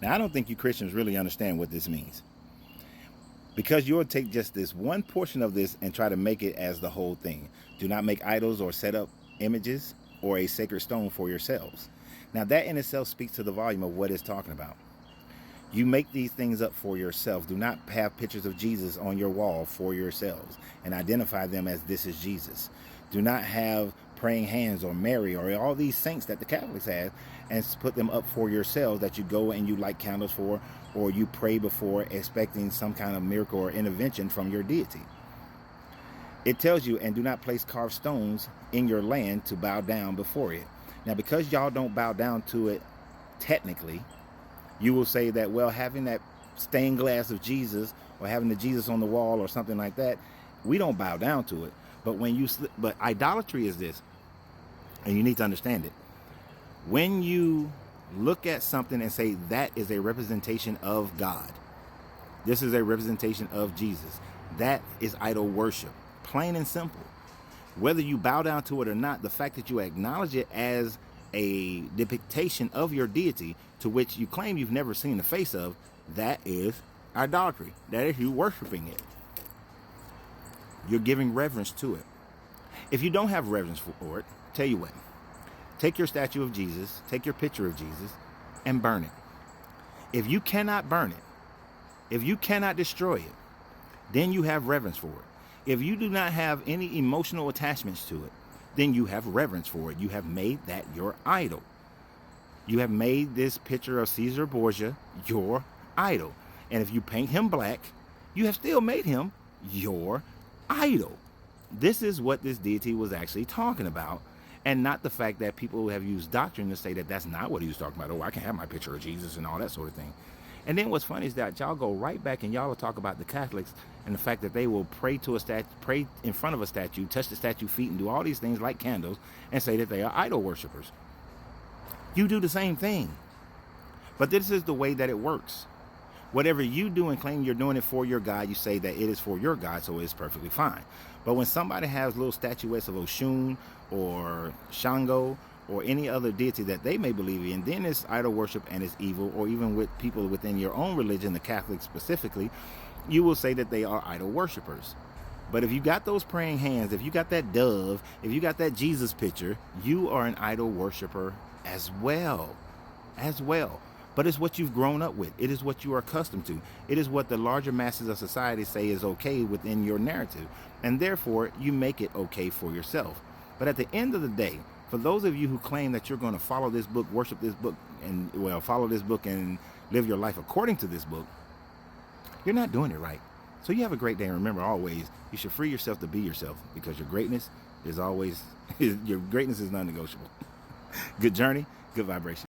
Now, I don't think you Christians really understand what this means, because you'll take just this one portion of this and try to make it as the whole thing. Do not make idols or set up images or a sacred stone for yourselves. Now, that in itself speaks to the volume of what it's talking about. You make these things up for yourself. Do not have pictures of Jesus on your wall for yourselves and identify them as this is Jesus. Do not have praying hands or Mary or all these saints that the Catholics have and put them up for yourselves that you go and you light candles for, or you pray before expecting some kind of miracle or intervention from your deity. It tells you, and do not place carved stones in your land to bow down before it. Now, because y'all don't bow down to it technically, you will say that, well, having that stained glass of Jesus or having the Jesus on the wall or something like that, we don't bow down to it. But idolatry is this, and you need to understand it. When you look at something and say that is a representation of God, this is a representation of Jesus, that is idol worship, plain and simple. Whether you bow down to it or not, the fact that you acknowledge it as a depiction of your deity to which you claim you've never seen the face of, that is idolatry. That is you worshiping it. You're giving reverence to it. If you don't have reverence for it, tell you what, take your statue of Jesus, take your picture of Jesus, and burn it. If you cannot burn it, if you cannot destroy it, then you have reverence for it. If you do not have any emotional attachments to it, then you have reverence for it. You have made that your idol. You have made this picture of Caesar Borgia your idol. And if you paint him black, you have still made him your idol. This is what this deity was actually talking about, and not the fact that people have used doctrine to say that that's not what he was talking about. Oh, I can't have my picture of Jesus and all that sort of thing. And then what's funny is that y'all go right back and y'all will talk about the Catholics and the fact that they will pray to a statue, pray in front of a statue, touch the statue feet, and do all these things like candles, and say that they are idol worshipers. You do the same thing. But this is the way that it works. Whatever you do and claim you're doing it for your God, you say that it is for your God, so it's perfectly fine. But when somebody has little statuettes of Oshun or Shango or any other deity that they may believe in, then it's idol worship and it's evil. Or even with people within your own religion, the Catholics specifically, you will say that they are idol worshipers. But if you got those praying hands, if you got that dove, if you got that Jesus picture, you are an idol worshiper as well. But it's what you've grown up with. It is what you are accustomed to. It is what the larger masses of society say is okay within your narrative. And therefore, you make it okay for yourself. But at the end of the day, for those of you who claim that you're going to follow this book, worship this book, and follow this book and live your life according to this book, you're not doing it right. So you have a great day. And remember, always, you should free yourself to be yourself, because your greatness is always, your greatness is non-negotiable. Good journey, good vibration.